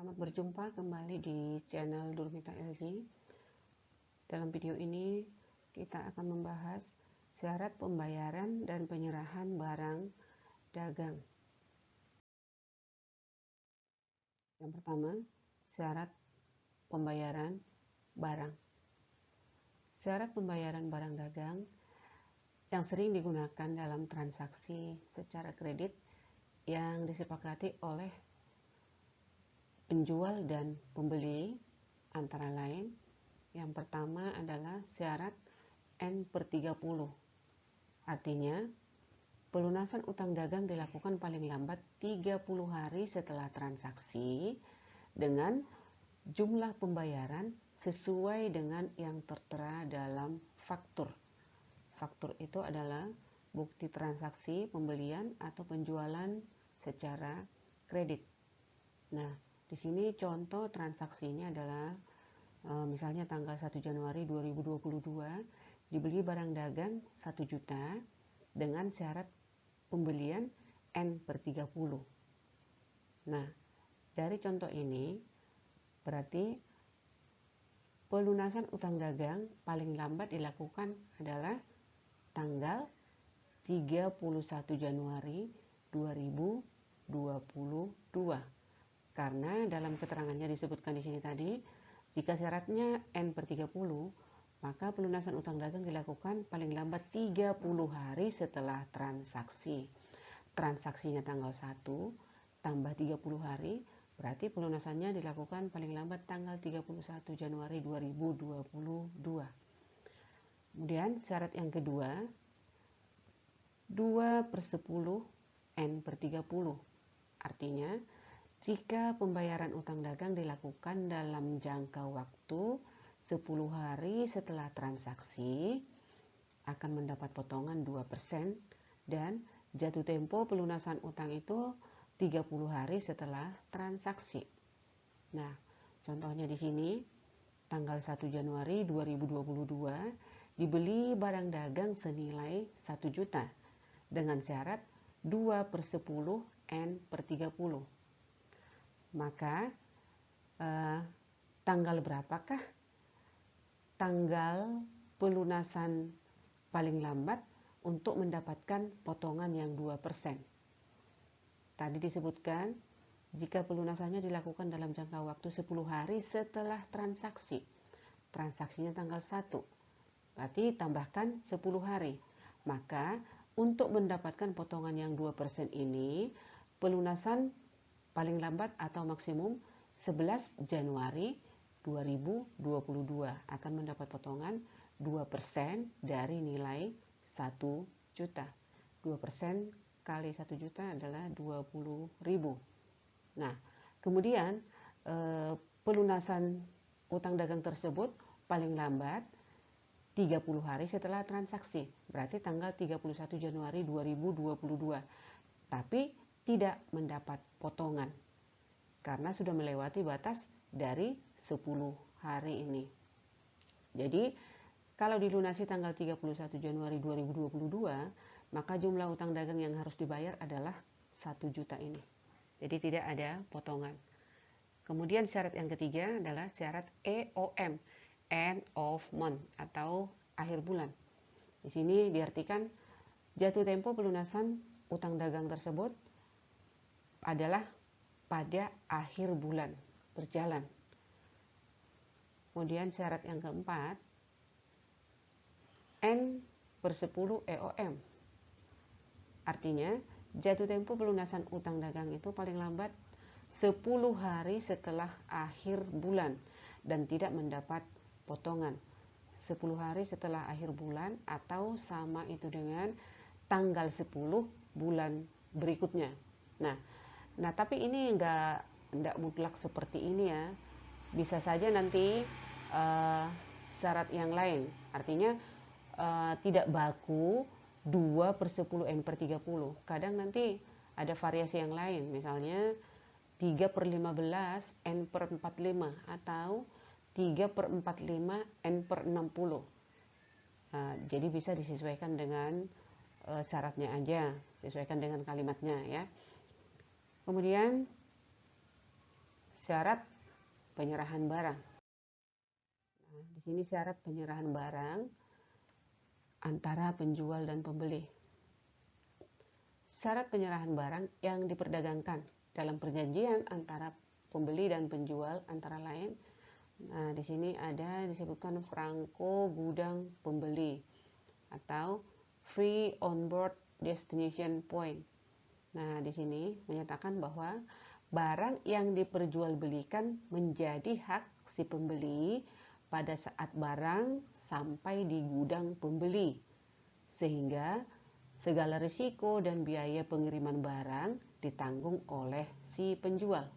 Selamat berjumpa kembali di channel Durmita LG. Dalam video ini kita akan membahas syarat pembayaran dan penyerahan barang dagang. Yang pertama, syarat pembayaran barang. Syarat pembayaran barang dagang yang sering digunakan dalam transaksi secara kredit yang disepakati oleh penjual dan pembeli antara lain. Yang pertama adalah syarat N/30. Artinya, pelunasan utang dagang dilakukan paling lambat 30 hari setelah transaksi dengan jumlah pembayaran sesuai dengan yang tertera dalam faktur. Faktur itu adalah bukti transaksi pembelian atau penjualan secara kredit. Nah, di sini contoh transaksinya adalah misalnya tanggal 1 Januari 2022 dibeli barang dagang 1 juta dengan syarat pembelian N/30. Nah, dari contoh ini berarti pelunasan utang dagang paling lambat dilakukan adalah tanggal 31 Januari 2022. Karena dalam keterangannya disebutkan di sini tadi, jika syaratnya N/30, maka pelunasan utang dagang dilakukan paling lambat 30 hari setelah transaksi. Transaksinya tanggal 1 tambah 30 hari, berarti pelunasannya dilakukan paling lambat tanggal 31 Januari 2022. Kemudian syarat yang kedua, 2/10 N/30. Artinya, jika pembayaran utang dagang dilakukan dalam jangka waktu 10 hari setelah transaksi, akan mendapat potongan 2% dan jatuh tempo pelunasan utang itu 30 hari setelah transaksi. Nah, contohnya di sini, tanggal 1 Januari 2022 dibeli barang dagang senilai 1 juta dengan syarat 2/10 N/30. Maka tanggal berapakah tanggal pelunasan paling lambat untuk mendapatkan potongan yang 2%? Tadi disebutkan jika pelunasannya dilakukan dalam jangka waktu 10 hari setelah transaksi. Transaksinya tanggal 1. Berarti tambahkan 10 hari. Maka untuk mendapatkan potongan yang 2% ini, pelunasan paling lambat atau maksimum 11 Januari 2022 akan mendapat potongan 2% dari nilai 1 juta. 2% kali 1 juta adalah 20.000. Nah, kemudian pelunasan utang dagang tersebut paling lambat 30 hari setelah transaksi. Berarti tanggal 31 Januari 2022. Tapi tidak mendapat potongan karena sudah melewati batas dari 10 hari ini. Jadi, kalau dilunasi tanggal 31 Januari 2022, maka jumlah utang dagang yang harus dibayar adalah 1 juta ini. Jadi tidak ada potongan. Kemudian syarat yang ketiga adalah syarat EOM, end of month atau akhir bulan. Di sini diartikan jatuh tempo pelunasan utang dagang tersebut adalah pada akhir bulan berjalan. Kemudian syarat yang keempat, N/10 EOM. Artinya, jatuh tempo pelunasan utang dagang itu paling lambat 10 hari setelah akhir bulan dan tidak mendapat potongan. 10 hari setelah akhir bulan atau sama itu dengan tanggal 10 bulan berikutnya. Nah, tapi ini enggak mutlak seperti ini ya. Bisa saja nanti syarat yang lain. Artinya tidak baku 2/10 N/30. Kadang nanti ada variasi yang lain. Misalnya 3/15 N/45 atau 3/45 N/60. Nah, jadi bisa disesuaikan dengan syaratnya aja, sesuaikan dengan kalimatnya ya. Kemudian syarat penyerahan barang. Nah, di sini syarat penyerahan barang antara penjual dan pembeli. Syarat penyerahan barang yang diperdagangkan dalam perjanjian antara pembeli dan penjual antara lain. Nah, di sini ada disebutkan franko gudang pembeli atau free on board destination point. Nah, di sini menyatakan bahwa barang yang diperjualbelikan menjadi hak si pembeli pada saat barang sampai di gudang pembeli, sehingga segala risiko dan biaya pengiriman barang ditanggung oleh si penjual.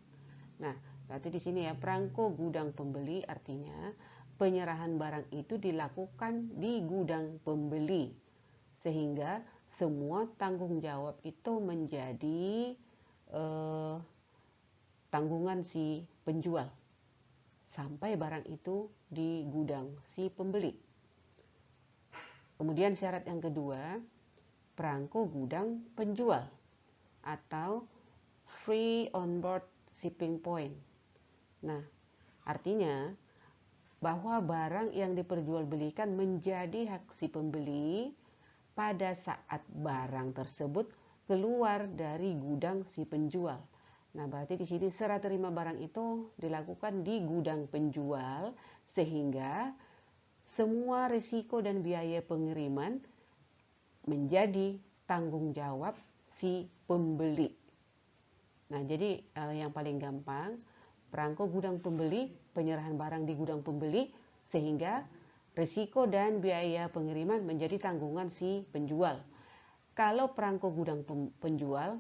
Nah, berarti di sini ya, prangko gudang pembeli artinya penyerahan barang itu dilakukan di gudang pembeli, sehingga semua tanggung jawab itu menjadi tanggungan si penjual sampai barang itu di gudang si pembeli. Kemudian syarat yang kedua, prangko gudang penjual atau free on board shipping point. Nah, artinya bahwa barang yang diperjualbelikan menjadi hak si pembeli pada saat barang tersebut keluar dari gudang si penjual. Nah, berarti di sini serah terima barang itu dilakukan di gudang penjual, sehingga semua risiko dan biaya pengiriman menjadi tanggung jawab si pembeli. Nah, jadi yang paling gampang, prangko gudang pembeli, penyerahan barang di gudang pembeli, sehingga risiko dan biaya pengiriman menjadi tanggungan si penjual. Kalau prangko gudang penjual,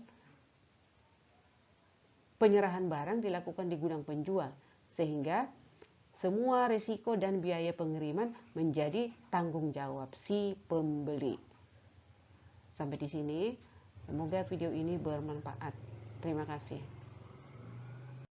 penyerahan barang dilakukan di gudang penjual, sehingga semua risiko dan biaya pengiriman menjadi tanggung jawab si pembeli. Sampai di sini, semoga video ini bermanfaat. Terima kasih.